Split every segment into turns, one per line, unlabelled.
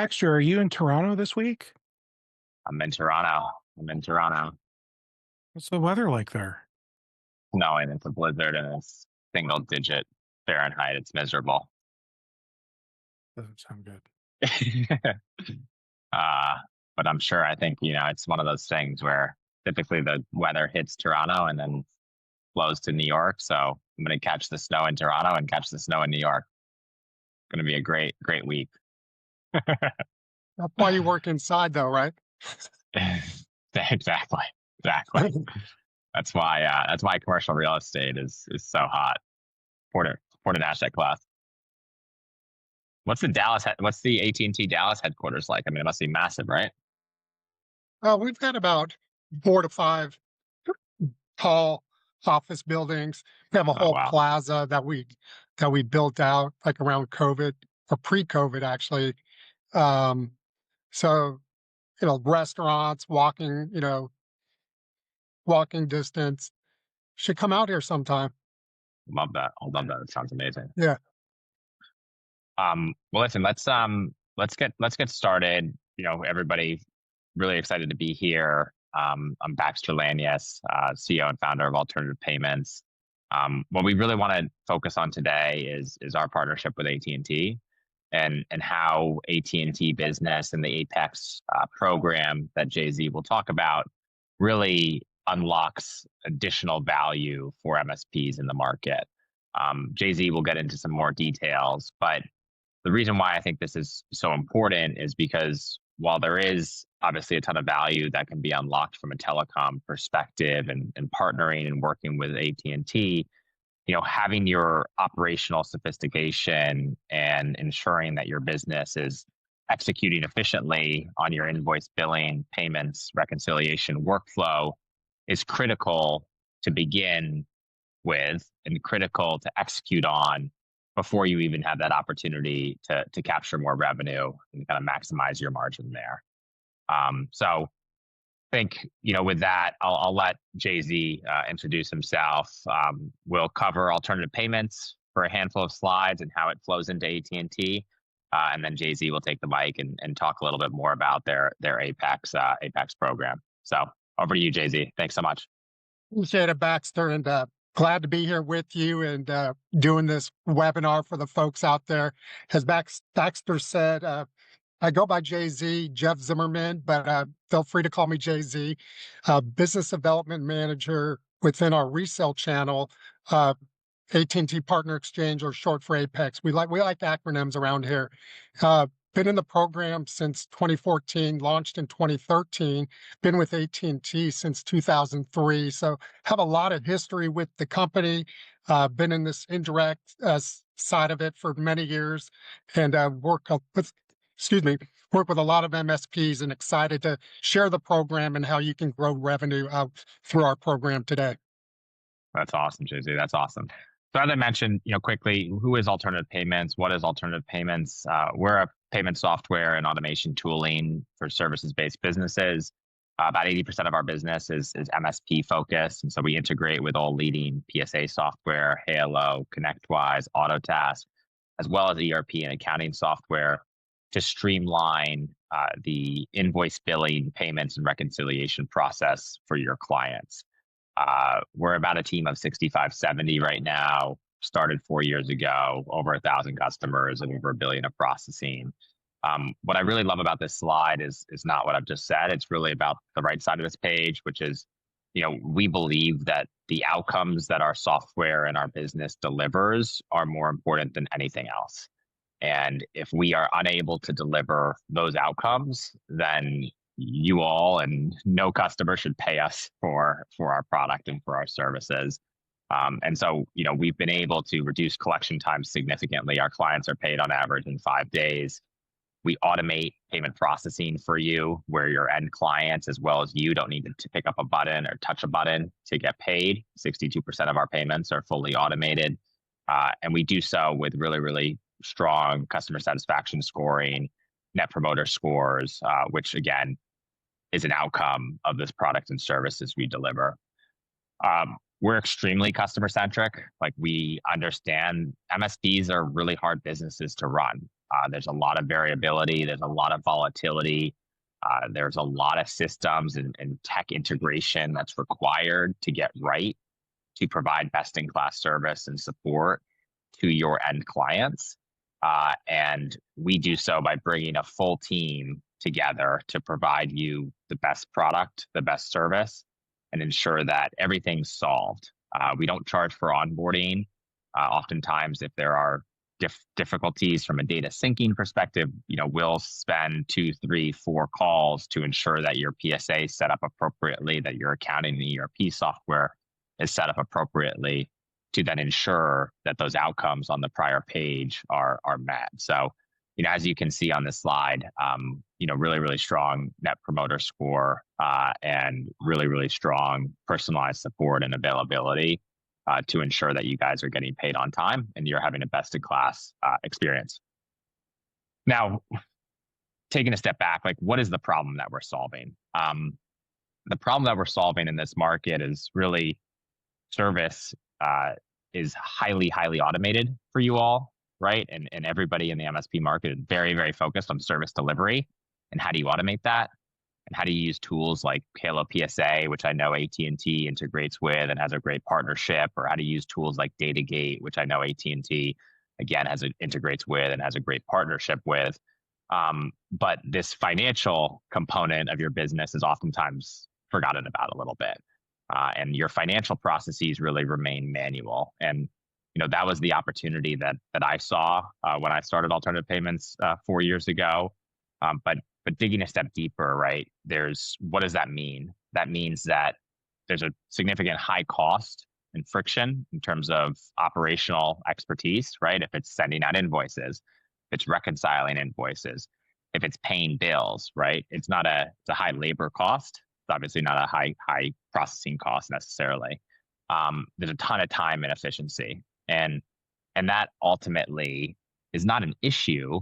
Baxter, are you in Toronto this week?
I'm in Toronto. I'm in Toronto.
What's the weather like there?
Snowing. It's a blizzard and it's single digit Fahrenheit. It's miserable.
Doesn't sound good.
uh, but I'm sure I think, it's one of those things where typically the weather hits Toronto and then flows to New York. So I'm going to catch the snow in Toronto and catch the snow in New York. Going to be a great, great week.
That's why you work inside, though, right?
Exactly. Exactly. That's why commercial real estate is so hot. Important asset class. What's the AT&T Dallas headquarters like? I mean, it must be massive, right?
We've got about 4 to 5 tall office buildings. We have a
Oh
whole
wow.
plaza that we built out like around COVID or pre-COVID, actually. Um, so restaurants, walking distance. Should come out here sometime.
Love that. I love that. It sounds amazing.
Yeah.
Well, listen, let's get started. Everybody really excited to be here. I'm Baxter Lanius, CEO and founder of Alternative Payments. What we really want to focus on today is our partnership with AT&T and how AT&T Business and the Apex program that Jay-Z will talk about really unlocks additional value for MSPs in the market. Jay-Z will get into some more details, but the reason why I think this is so important is because while there is obviously a ton of value that can be unlocked from a telecom perspective and partnering and working with AT&T, having your operational sophistication and ensuring that your business is executing efficiently on your invoice billing, payments, reconciliation workflow is critical to begin with and critical to execute on before you even have that opportunity to capture more revenue and kind of maximize your margin there. So I think, with that, I'll let Jay-Z introduce himself. We'll cover alternative payments for a handful of slides and how it flows into AT&T. And then Jay-Z will take the mic and talk a little bit more about their Apex program. So over to you, Jay-Z. Thanks so much.
Appreciate it, Baxter, and glad to be here with you and doing this webinar for the folks out there. As Baxter said, I go by Jay-Z, Jeff Zimmerman, but feel free to call me Jay-Z. Business development manager within our resale channel, AT&T Partner Exchange, or short for Apex. We like acronyms around here. Been in the program since 2014, launched in 2013, been with AT&T since 2003. So have a lot of history with the company, been in this indirect side of it for many years, and work with a lot of MSPs, and excited to share the program and how you can grow revenue through our program today.
That's awesome, Jay-Z. That's awesome. So as I mentioned, quickly, who is Alternative Payments? What is Alternative Payments? We're a payment software and automation tooling for services-based businesses. About 80% of our business is MSP focused, and so we integrate with all leading PSA software, Halo, ConnectWise, Autotask, as well as ERP and accounting software to streamline the invoice billing, payments, and reconciliation process for your clients. We're about a team of 65, 70 right now, started 4 years ago, over 1,000 customers and over $1 billion of processing. What I really love about this slide is not what I've just said. It's really about the right side of this page, which is, we believe that the outcomes that our software and our business delivers are more important than anything else. And if we are unable to deliver those outcomes, then you all and no customer should pay us for our product and for our services. And so, we've been able to reduce collection times significantly. Our clients are paid on average in 5 days. We automate payment processing for you, where your end clients, as well as you, don't need to pick up a button or touch a button to get paid. 62% of our payments are fully automated. And we do so with really, really strong customer satisfaction scoring, net promoter scores, which again is an outcome of this product and services we deliver. We're extremely customer centric. Like, we understand MSPs are really hard businesses to run. There's a lot of variability. There's a lot of volatility. There's a lot of systems and tech integration that's required to get right to provide best-in-class service and support to your end clients. And we do so by bringing a full team together to provide you the best product, the best service, and ensure that everything's solved. We don't charge for onboarding. Oftentimes, if there are difficulties from a data syncing perspective, we'll spend 2, 3, 4 calls to ensure that your PSA is set up appropriately, that your accounting and ERP software is set up appropriately, to then ensure that those outcomes on the prior page are met. So, as you can see on this slide, really, really strong net promoter score and really, really strong personalized support and availability to ensure that you guys are getting paid on time and you're having a best-in-class experience. Now, taking a step back, what is the problem that we're solving? The problem that we're solving in this market is really service is highly, highly automated for you all, right? And everybody in the MSP market is very, very focused on service delivery. And how do you automate that? And how do you use tools like Halo PSA, which I know AT&T integrates with and has a great partnership, or how to use tools like Datagate, which I know AT&T, again, integrates with and has a great partnership with. But this financial component of your business is oftentimes forgotten about a little bit. And your financial processes really remain manual. And that was the opportunity that I saw when I started alternative payments 4 years ago. But digging a step deeper, right? What does that mean? That means that there's a significant high cost and friction in terms of operational expertise, right? If it's sending out invoices, if it's reconciling invoices, if it's paying bills, right? It's a high labor cost. It's obviously not a high processing cost necessarily. There's a ton of time and efficiency, and that ultimately is not an issue,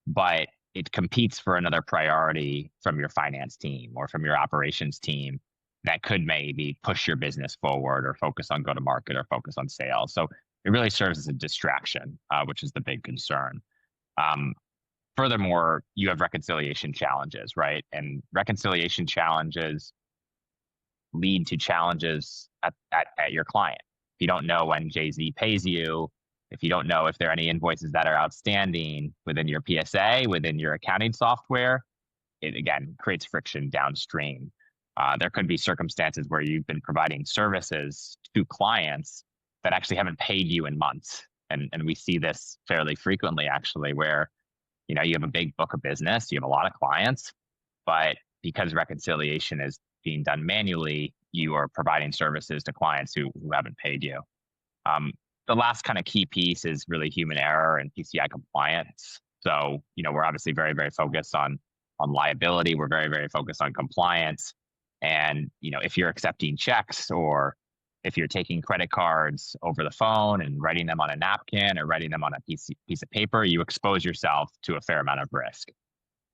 but it competes for another priority from your finance team or from your operations team that could maybe push your business forward or focus on go-to-market or focus on sales. So it really serves as a distraction, which is the big concern. Furthermore, you have reconciliation challenges, right? And reconciliation challenges lead to challenges at your client. If you don't know when Jay-Z pays you, if you don't know if there are any invoices that are outstanding within your PSA, within your accounting software, it again creates friction downstream. There could be circumstances where you've been providing services to clients that actually haven't paid you in months. And we see this fairly frequently, actually, where you have a big book of business, you have a lot of clients, but because reconciliation is being done manually, you are providing services to clients who haven't paid you. The last kind of key piece is really human error and PCI compliance. So, we're obviously very, very focused on liability. We're very, very focused on compliance. And, if you're accepting checks or if you're taking credit cards over the phone and writing them on a napkin or writing them on a piece of paper, you expose yourself to a fair amount of risk.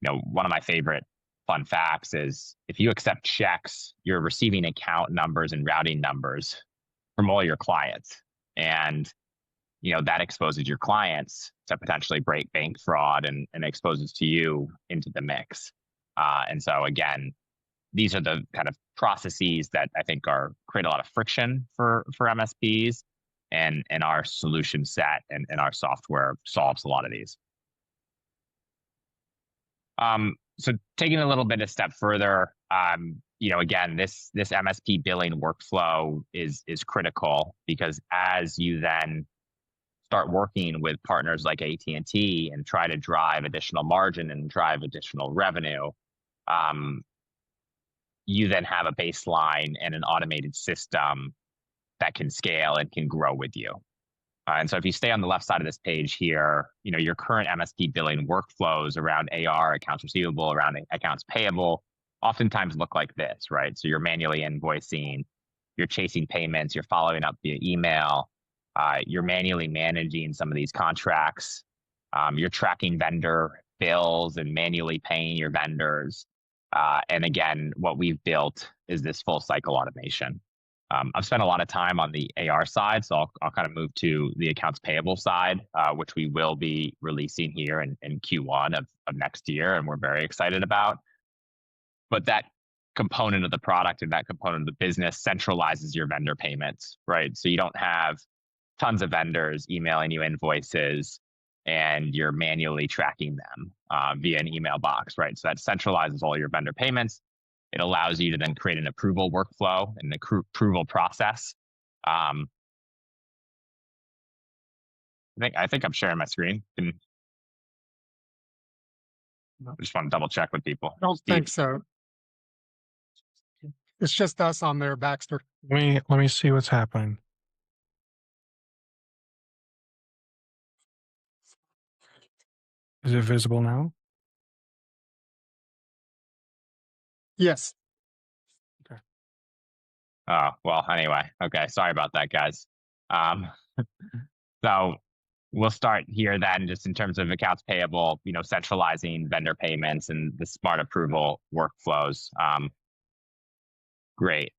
One of my favorite fun facts is if you accept checks, you're receiving account numbers and routing numbers from all your clients. And, that exposes your clients to potentially break bank fraud and exposes to you into the mix. And so again, these are the kind of processes that I think create a lot of friction for MSPs, and our solution set and our software solves a lot of these. So taking a little bit a step further, again, this MSP billing workflow is critical, because as you then start working with partners like AT&T and try to drive additional margin and drive additional revenue, you then have a baseline and an automated system that can scale and can grow with you. And so if you stay on the left side of this page here, your current MSP billing workflows around AR, accounts receivable, around accounts payable, oftentimes look like this, right? So you're manually invoicing, you're chasing payments, you're following up via email, you're manually managing some of these contracts, you're tracking vendor bills and manually paying your vendors. And again, what we've built is this full cycle automation. I've spent a lot of time on the AR side, so I'll kind of move to the accounts payable side, which we will be releasing here in Q1 of next year, and we're very excited about. But that component of the product and that component of the business centralizes your vendor payments, right? So you don't have tons of vendors emailing you invoices and you're manually tracking them via an email box, right? So that centralizes all your vendor payments. It allows you to then create an approval workflow and an approval process. I think I'm sharing my screen. I just want to double check with people.
I don't think so. It's just us on there, Baxter.
Let me see what's happening. Is it visible now?
Yes.
Oh, well, anyway. Okay. Sorry about that, guys. So we'll start here then, just in terms of accounts payable, centralizing vendor payments and the smart approval workflows. Great.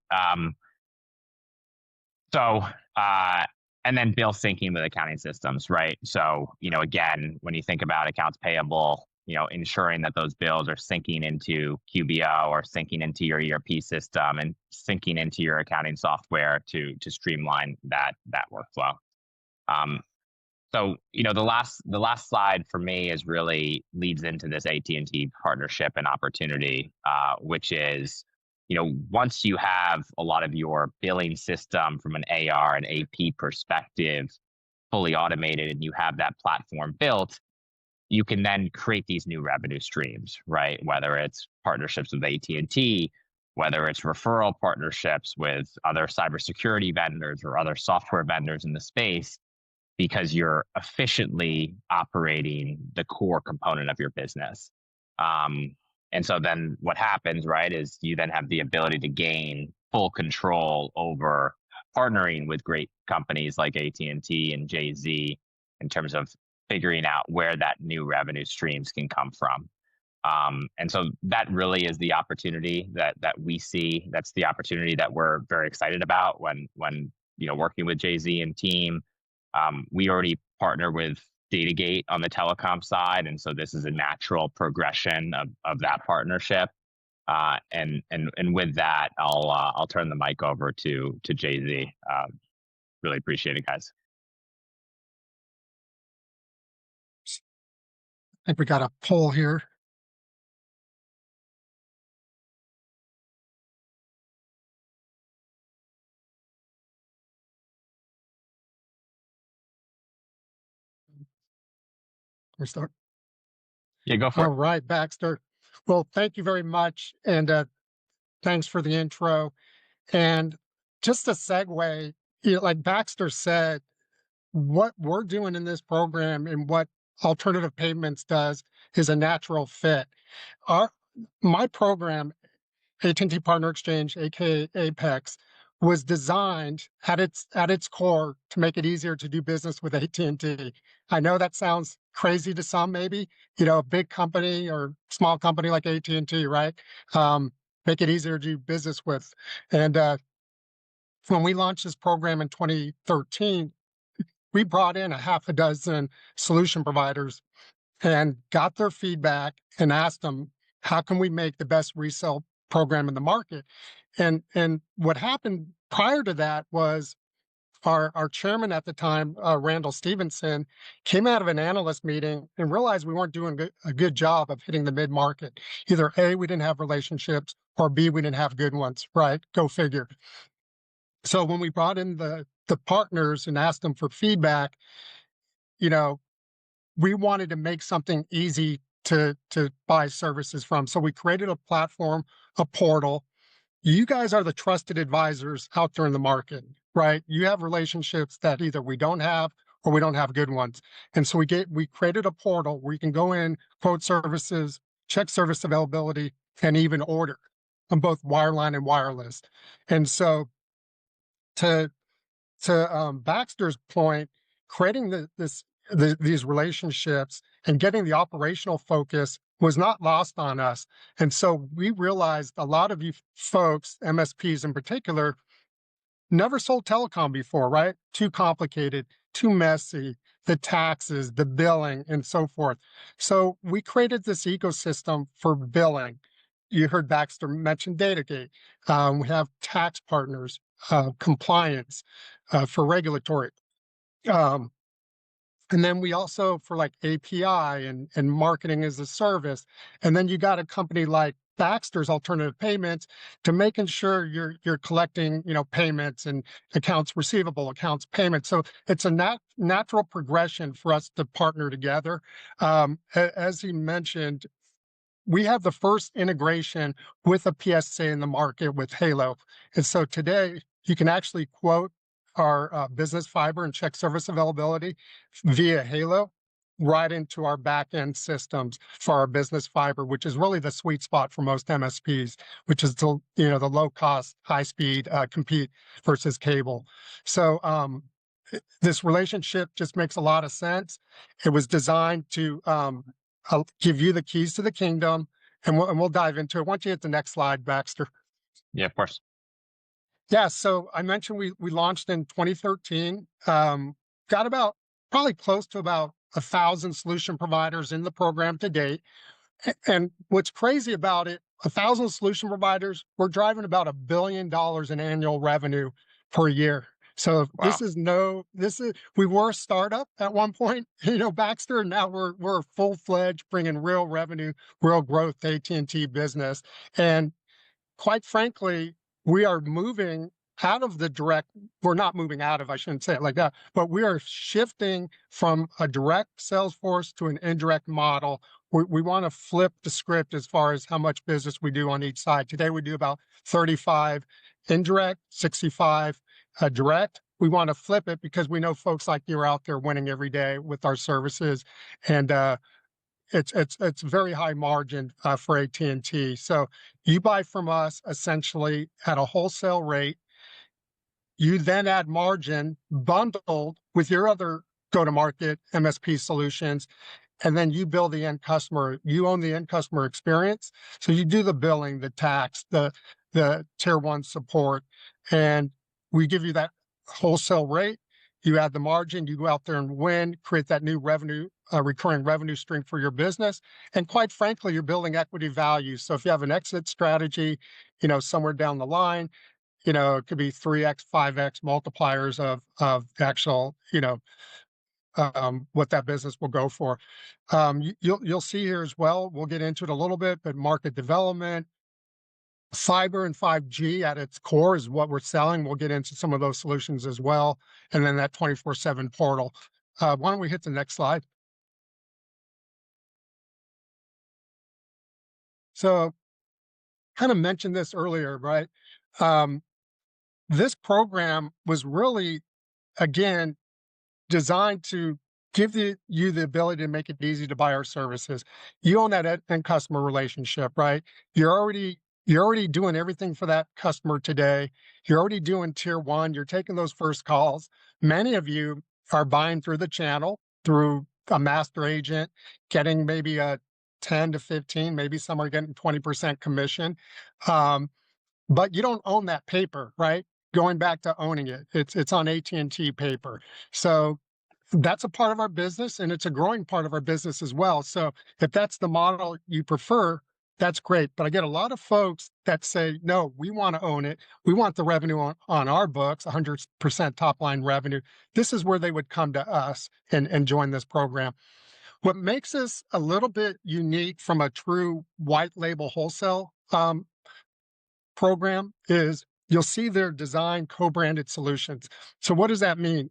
And then bill syncing with accounting systems, right? So, again, when you think about accounts payable, ensuring that those bills are syncing into QBO or syncing into your ERP system and syncing into your accounting software to streamline that workflow. So, the last slide for me is really leads into this AT&T partnership and opportunity, which is, once you have a lot of your billing system from an AR and AP perspective fully automated and you have that platform built, you can then create these new revenue streams, right? Whether it's partnerships with AT&T, whether it's referral partnerships with other cybersecurity vendors or other software vendors in the space, because you're efficiently operating the core component of your business. And so then what happens, right, is you then have the ability to gain full control over partnering with great companies like AT&T and Jay-Z in terms of figuring out where that new revenue streams can come from. And so that really is the opportunity that we see. That's the opportunity that we're very excited about when working with Jay-Z and team. We already partner with Datagate on the telecom side, and so this is a natural progression of that partnership. And with that, I'll turn the mic over to Jay-Z. Really appreciate it, guys.
I think we got a poll here. We start.
Yeah, go for
All
it.
right, Baxter. Well, thank you very much. And thanks for the intro. And just a segue, like Baxter said, what we're doing in this program and what alternative payments does is a natural fit. My program, AT&T Partner Exchange, aka Apex, was designed at its core to make it easier to do business with AT&T. I know that sounds crazy to some, maybe, a big company or small company like AT&T, right? Make it easier to do business with. And when we launched this program in 2013, we brought in a half a dozen solution providers and got their feedback and asked them, how can we make the best resale program in the market? And what happened prior to that was our chairman at the time, Randall Stevenson, came out of an analyst meeting and realized we weren't doing a good job of hitting the mid-market. Either A, we didn't have relationships, or B, we didn't have good ones, right? Go figure. So when we brought in the partners and asked them for feedback, we wanted to make something easy to buy services from. So we created a platform, a portal. You guys are the trusted advisors out there in the market, right? You have relationships that either we don't have or we don't have good ones. And so we created a portal where you can go in, quote services, check service availability, and even order on both wireline and wireless. And so to Baxter's point, creating these relationships and getting the operational focus was not lost on us. And so we realized a lot of you folks, MSPs in particular, never sold telecom before, right? Too complicated, too messy, the taxes, the billing, and so forth. So we created this ecosystem for billing. You heard Baxter mention Datagate. We have tax partners, compliance for regulatory. Um, and then we also for like API and marketing as a service. And then you got a company like Baxter's Alternative Payments to making sure you're collecting, payments and accounts receivable, accounts payment. So it's a natural progression for us to partner together. As he mentioned, we have the first integration with a PSA in the market with Halo. And so today you can actually quote our business fiber and check service availability via Halo right into our back-end systems for our business fiber, which is really the sweet spot for most MSPs, which is the low cost, high speed compete versus cable. So this relationship just makes a lot of sense. It was designed to I'll give you the keys to the kingdom, and we'll dive into it. Once you hit the next slide, Baxter.
Yeah, of course.
Yeah, so I mentioned we launched in 2013. Got about probably close to about 1,000 solution providers in the program to date. And what's crazy about it, 1,000 solution providers, we're driving about $1 billion in annual revenue per year. So
Wow.
we were a startup at one point, Baxter, and now we're full-fledged, bringing real revenue, real growth to AT&T business. And quite frankly, we are moving out of the direct, we're not moving out of, I shouldn't say it like that, but we are shifting from a direct sales force to an indirect model. We want to flip the script as far as how much business we do on each side. Today, we do about 35 indirect, 65 direct. We want to flip it because we know folks like you are out there winning every day with our services. And it's very high margin for AT&T. So you buy from us essentially at a wholesale rate. You then add margin bundled with your other go-to-market MSP solutions, and then you build the end customer. You own the end customer experience. So you do the billing, the tax, the tier one support, and we give you that wholesale rate. You add the margin, you go out there and win, create that new revenue, recurring revenue stream for your business. And quite frankly, you're building equity value. So if you have an exit strategy, somewhere down the line, it could be 3x, 5x multipliers of actual, what that business will go for. You'll see here as well, we'll get into it a little bit, but market development, cyber and 5G at its core is what we're selling. We'll get into some of those solutions as well. And then that 24/7 portal. Why don't we hit the next slide? So kind of mentioned this earlier, right? This program was really, again, designed to give you the ability to make it easy to buy our services. You own that end customer relationship, right? You're already doing everything for that customer today. You're already doing tier one. You're taking those first calls. Many of you are buying through the channel, through a master agent, getting maybe a 10 to 15, maybe some are getting 20% commission. But you don't own that paper, right? Going back to owning it, it's on AT&T paper. So that's a part of our business, and it's a growing part of our business as well. So if that's the model you prefer, that's great. But I get a lot of folks that say, no, we want to own it. We want the revenue on our books, 100% top line revenue. This is where they would come to us and join this program. What makes us a little bit unique from a true white label wholesale program is you'll see their design co-branded solutions. So what does that mean?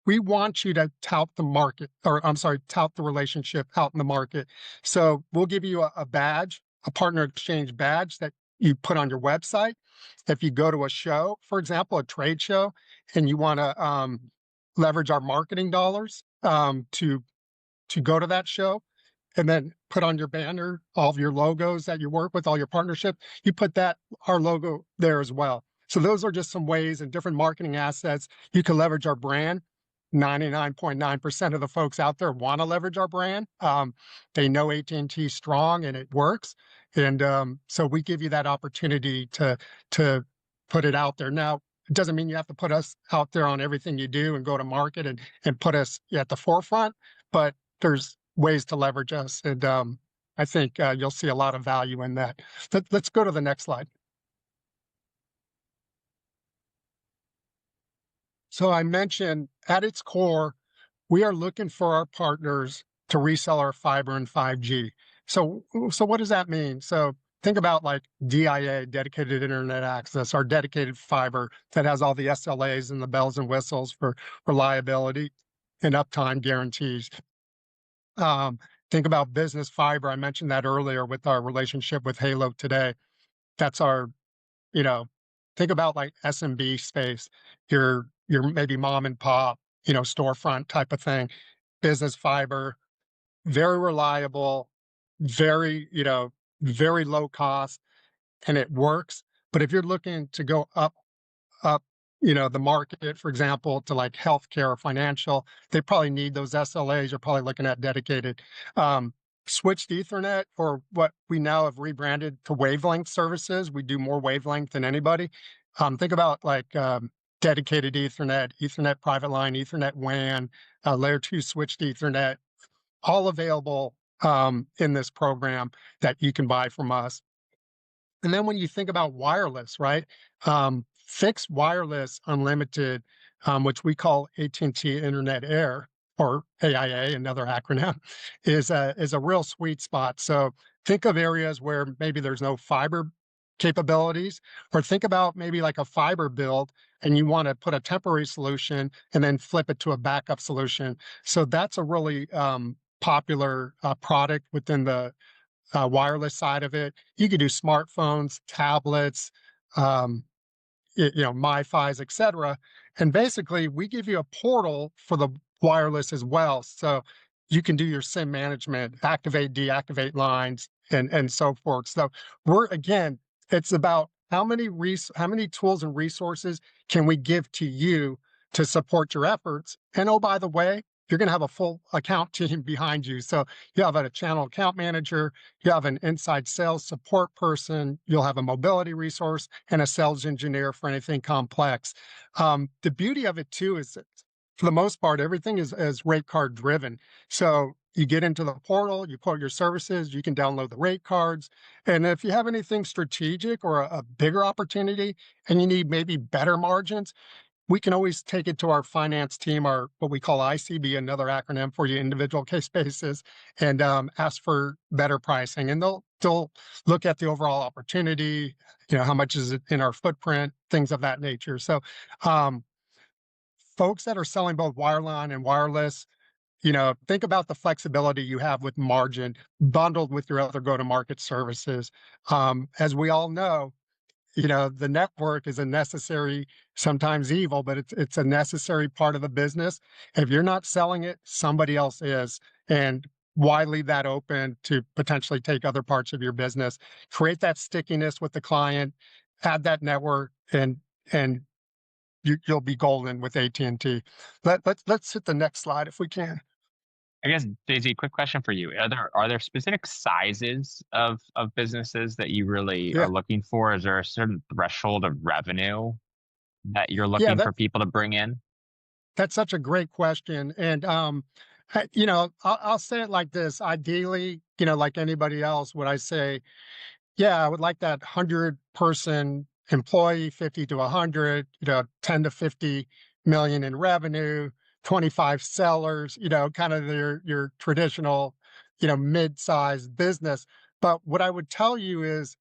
We want you to tout the market, or I'm sorry, tout the relationship out in the market. So we'll give you a badge, a partner exchange badge that you put on your website. If you go to a show, for example, a trade show, and you want to leverage our marketing dollars to go to that show, and then put on your banner all of your logos that you work with, all your partnership, you put our logo there as well. So those are just some ways and different marketing assets you can leverage our brand. 99.9% of the folks out there want to leverage our brand. They know AT&T is strong and it works. And so we give you that opportunity to put it out there. Now, It doesn't mean you have to put us out there on everything you do and go to market and put us at the forefront, but there's ways to leverage us. And I think you'll see a lot of value in that. Let's go to the next slide. So I mentioned at its core, we are looking for our partners to resell our fiber and 5G. So what does that mean? So think about like DIA, dedicated internet access, our dedicated fiber that has all the SLAs and the bells and whistles for reliability and uptime guarantees. Think about business fiber. I mentioned that earlier with our relationship with Halo today. That's our, you know, think about like SMB space, your maybe mom and pop, storefront type of thing, business fiber, very reliable, very, very low cost, and it works. But if you're looking to go up, the market, for example, to like healthcare or financial, they probably need those SLAs. You're probably looking at dedicated. Switched Ethernet, or what we now have rebranded to wavelength services. We do more wavelength than anybody. Think about like dedicated Ethernet, Ethernet private line, Ethernet WAN, layer 2 switched Ethernet, all available in this program that you can buy from us. And then when you think about wireless, right? Fixed wireless unlimited, which we call AT&T Internet Air, or AIA, another acronym, is a real sweet spot. So think of areas where maybe there's no fiber capabilities, or think about maybe like a fiber build and you want to put a temporary solution and then flip it to a backup solution. So that's a really popular product within the wireless side of it. You could do smartphones, tablets, MiFis, et cetera. And basically, we give you a portal for the wireless as well. So you can do your SIM management, activate, deactivate lines, and so forth. So again, it's about how many tools and resources can we give to you to support your efforts. And oh, by the way, you're going to have a full account team behind you. So you have a channel account manager, you have an inside sales support person, you'll have a mobility resource, and a sales engineer for anything complex. The beauty of it too is that for the most part, everything is rate card driven. So you get into the portal, you put your services, you can download the rate cards. And if you have anything strategic or a bigger opportunity and you need maybe better margins, we can always take it to our finance team, our what we call ICB, another acronym for your individual case basis, and ask for better pricing. And they'll look at the overall opportunity, how much is it in our footprint, things of that nature. So folks that are selling both wireline and wireless, think about the flexibility you have with margin bundled with your other go-to-market services. As we all know, the network is a necessary, sometimes evil, but it's a necessary part of the business. If you're not selling it, somebody else is. And why leave that open to potentially take other parts of your business? Create that stickiness with the client, add that network, and you'll be golden with AT&T. Let's hit the next slide if we can.
I guess, Jay-Z, quick question for you. Are there specific sizes of businesses that you really are looking for? Is there a certain threshold of revenue that you're looking for people to bring in?
That's such a great question. And, I'll say it like this. Ideally, like anybody else, would I say, I would like that 100-person employee, 50 to 100, 10 to 50 million in revenue, 25 sellers, kind of your traditional, mid-sized business. But what I would tell you is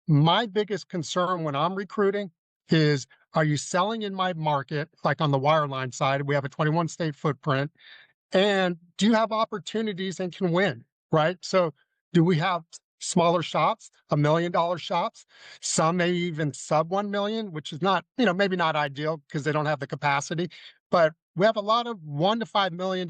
my biggest concern when I'm recruiting is, are you selling in my market? Like on the wireline side, we have a 21 state footprint. And do you have opportunities and can win, right? So do we have smaller shops, $1 million shops? Some may even sub 1 million, which is not, maybe not ideal because they don't have the capacity. But we have a lot of $1 to $5 million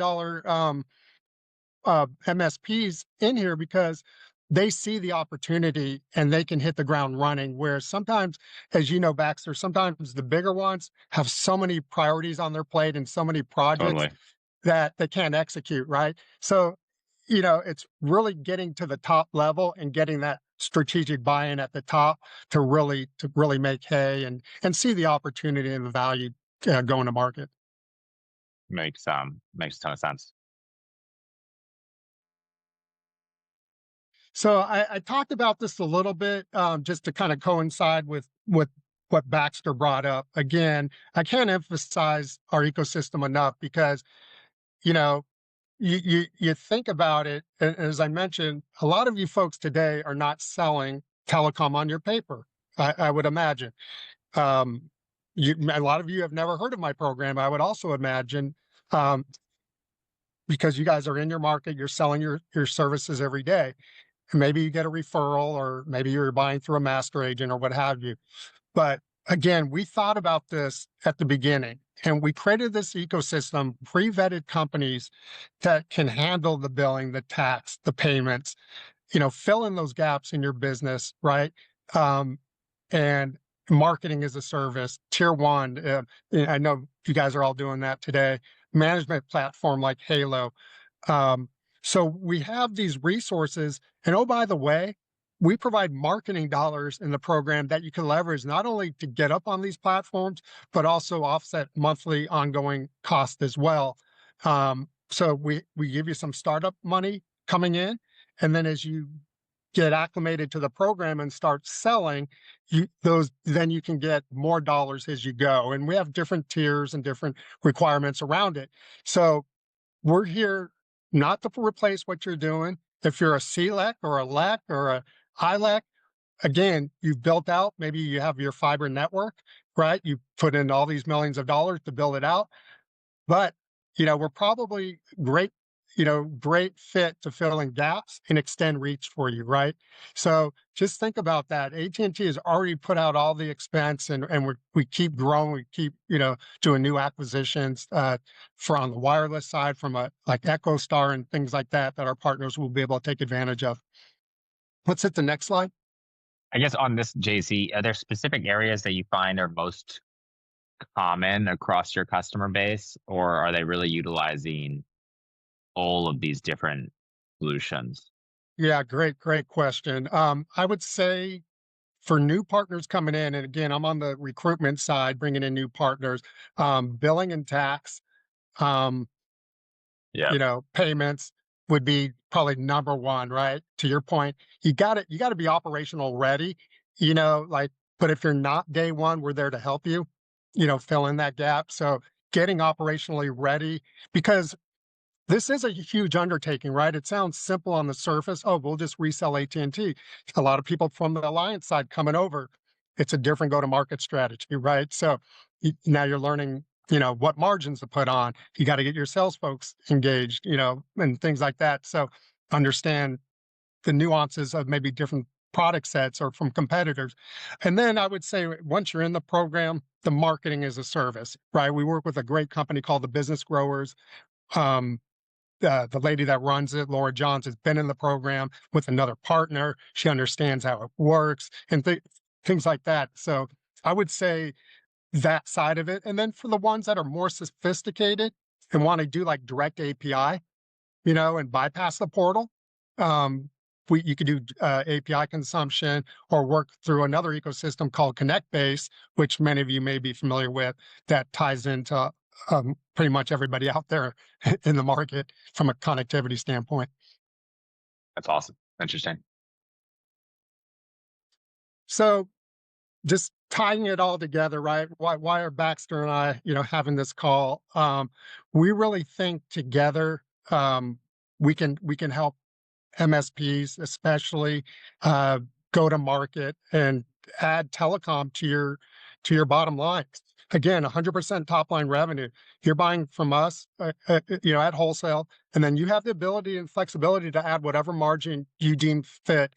MSPs in here because they see the opportunity and they can hit the ground running. Where sometimes, as you know, Baxter, sometimes the bigger ones have so many priorities on their plate and so many projects that they can't execute, right? So, it's really getting to the top level and getting that strategic buy-in at the top to really make hay and see the opportunity and the value going to market.
Makes a ton of sense.
So I talked about this a little bit just to kind of coincide with what Baxter brought up. Again, I can't emphasize our ecosystem enough because, you know, you think about it, and as I mentioned, a lot of you folks today are not selling telecom on your paper, I would imagine. A lot of you have never heard of my program, I would also imagine, um, because you guys are in your market, you're selling your services every day. And maybe you get a referral, or maybe you're buying through a master agent or what have you. But again, we thought about this at the beginning and we created this ecosystem, pre-vetted companies that can handle the billing, the tax, the payments, fill in those gaps in your business, right? And marketing as a service, tier one. I know you guys are all doing that today. Management platform like Halo. Um, so we have these resources. And oh, by the way, we provide marketing dollars in the program that you can leverage not only to get up on these platforms, but also offset monthly ongoing costs as well. So we give you some startup money coming in. And then as you get acclimated to the program and start selling, then you can get more dollars as you go. And we have different tiers and different requirements around it. So we're here not to replace what you're doing. If you're a CLEC or a LEC or a ILEC, again, you've built out, maybe you have your fiber network, right? You put in all these millions of dollars to build it out. But, we're probably great fit to fill in gaps and extend reach for you, right? So just think about that. AT&T has already put out all the expense, and we keep growing. We keep, doing new acquisitions for on the wireless side from like EchoStar and things like that our partners will be able to take advantage of. Let's hit the next slide.
I guess on this, JC, are there specific areas that you find are most common across your customer base, or are they really utilizing all of these different solutions?
Yeah, great question. I would say for new partners coming in, and again, I'm on the recruitment side, bringing in new partners, billing and tax, um, payments would be probably number one, right? To your point, you got to be operational ready, but if you're not day one, we're there to help you, fill in that gap. So getting operationally ready, because this is a huge undertaking, right? It sounds simple on the surface. Oh, we'll just resell AT&T. A lot of people from the alliance side coming over. It's a different go-to-market strategy, right? So now you're learning, what margins to put on. You got to get your sales folks engaged, and things like that. So understand the nuances of maybe different product sets or from competitors. And then I would say once you're in the program, the marketing is a service, right? We work with a great company called the Business Growers. The lady that runs it, Laura Johns, has been in the program with another partner. She understands how it works and things like that. So I would say that side of it. And then for the ones that are more sophisticated and want to do like direct API, and bypass the portal, you could do API consumption or work through another ecosystem called ConnectBase, which many of you may be familiar with, that ties into pretty much everybody out there in the market from a connectivity standpoint.
That's awesome. Interesting.
So just tying it all together, right? Why are Baxter and I, having this call? We really think together we can help MSPs, especially go to market and add telecom to your bottom line. Again, 100% top line revenue. You're buying from us, at wholesale, and then you have the ability and flexibility to add whatever margin you deem fit,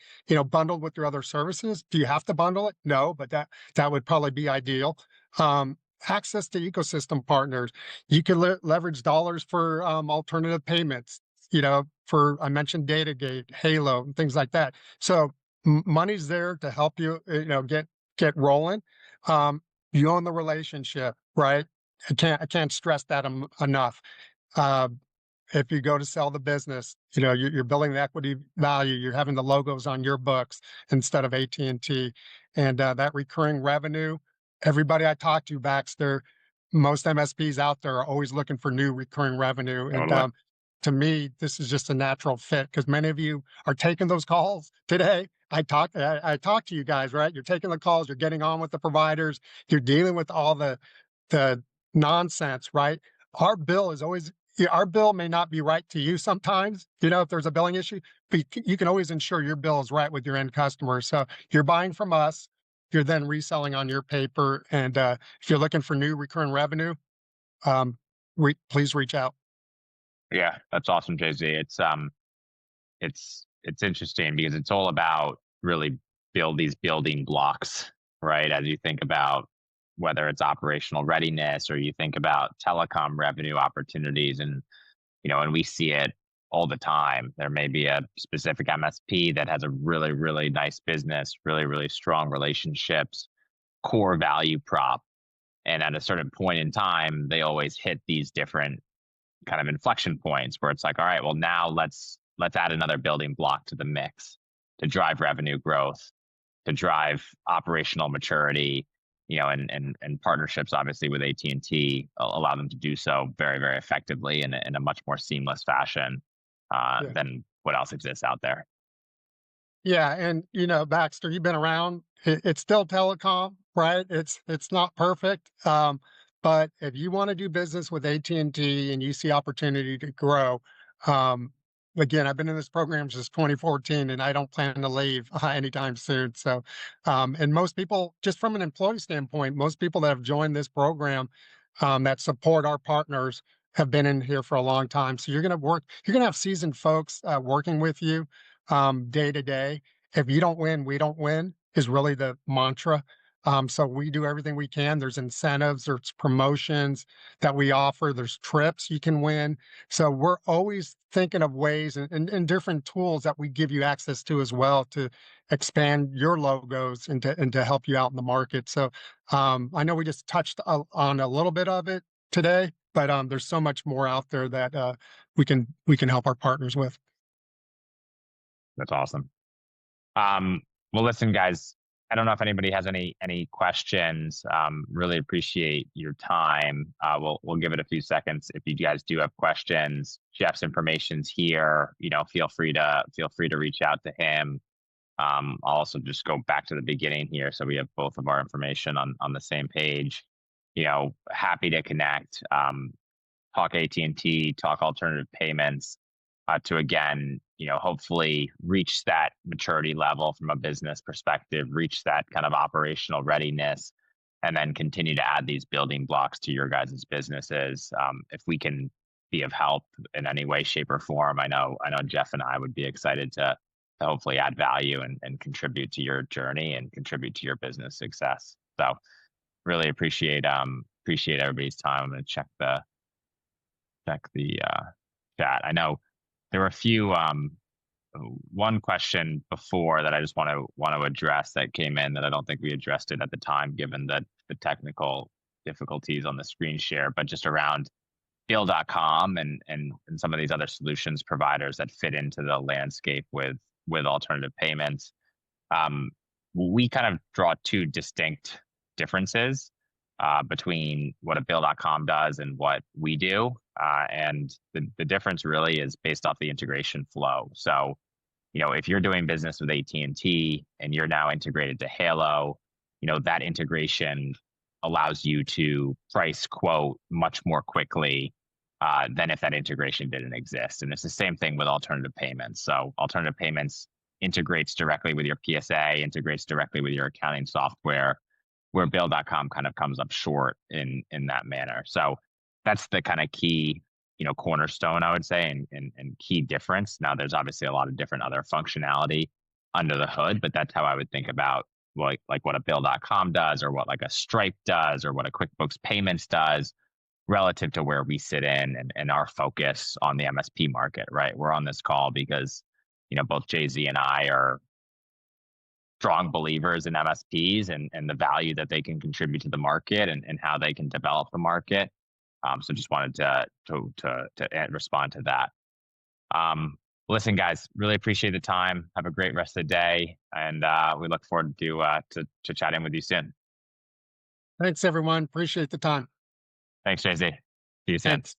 bundled with your other services. Do you have to bundle it? No, but that would probably be ideal. Access to ecosystem partners. You can leverage dollars for alternative payments. I mentioned Datagate, Halo, and things like that. So money's there to help you, get rolling. You own the relationship, right? I can't stress that enough. if you go to sell the business, you're building the equity value. You're having the logos on your books instead of AT&T, and that recurring revenue. Everybody I talk to, Baxter, most MSPs out there are always looking for new recurring revenue, and
Totally.
to me, this is just a natural fit because many of you are taking those calls today. I talk to you guys, right? You're taking the calls, you're getting on with the providers, you're dealing with all the nonsense, right? Our bill is always our bill may not be right to you sometimes, if there's a billing issue, but you can always ensure your bill is right with your end customer. So you're buying from us, you're then reselling on your paper. And if you're looking for new recurring revenue, um, please reach out.
Yeah, that's awesome, Jay-Z. It's interesting because it's all about really build these building blocks, right? As you think about whether it's operational readiness or you think about telecom revenue opportunities, and we see it all the time. There may be a specific MSP that has a really, really nice business, really, really strong relationships, core value prop. And at a certain point in time, they always hit these different kind of inflection points where it's like, all right, well, now let's add another building block to the mix to drive revenue growth, to drive operational maturity, and partnerships obviously with AT&T allow them to do so very, very effectively in a much more seamless fashion
Yeah.
than what else exists out there.
Yeah, and Baxter, you've been around. It's still telecom, right? It's not perfect, but if you want to do business with AT&T and you see opportunity to grow, um, again, I've been in this program since 2014, and I don't plan to leave anytime soon. So, and most people, just from an employee standpoint, most people that have joined this program that support our partners have been in here for a long time. So you're going to have seasoned folks working with you day to day. If you don't win, we don't win is really the mantra. So we do everything we can. There's incentives, there's promotions that we offer, there's trips you can win. So we're always thinking of ways and different tools that we give you access to as well to expand your logos and to help you out in the market. So I know we just touched on a little bit of it today, but there's so much more out there that we can help our partners with.
That's awesome. Well, listen, guys, I don't know if anybody has any questions. Really appreciate your time. We'll give it a few seconds. If you guys do have questions, Jeff's information's here. Feel free to reach out to him. I'll also just go back to the beginning here, so we have both of our information on the same page. Happy to connect. Talk AT&T, talk alternative payments, to again, hopefully reach that maturity level from a business perspective, reach that kind of operational readiness, and then continue to add these building blocks to your guys' businesses. If we can be of help in any way, shape, or form, I know Jeff and I would be excited to hopefully add value and contribute to your journey and contribute to your business success. So really appreciate everybody's time. I'm going to check the chat. I know there were a few one question before that I just want to address that came in that I don't think we addressed it at the time, given the technical difficulties on the screen share, but just around Bill.com and some of these other solutions providers that fit into the landscape with alternative payments. We kind of draw two distinct differences between what a Bill.com does and what we do. And the difference really is based off the integration flow. So, if you're doing business with AT&T and you're now integrated to Halo, that integration allows you to price quote much more quickly than if that integration didn't exist. And it's the same thing with alternative payments. So alternative payments integrates directly with your PSA, integrates directly with your accounting software, where Bill.com kind of comes up short in that manner. So that's the kind of key, cornerstone, I would say, and key difference. Now, there's obviously a lot of different other functionality under the hood, but that's how I would think about like what a Bill.com does, or what like a Stripe does, or what a QuickBooks Payments does, relative to where we sit in and our focus on the MSP market, right? We're on this call because, both Jay-Z and I are strong believers in MSPs and the value that they can contribute to the market and how they can develop the market. So just wanted to respond to that. Listen, guys, really appreciate the time. Have a great rest of the day, and we look forward to chatting with you soon.
Thanks, everyone. Appreciate the time.
Thanks, Jay-Z. See you soon.
Thanks.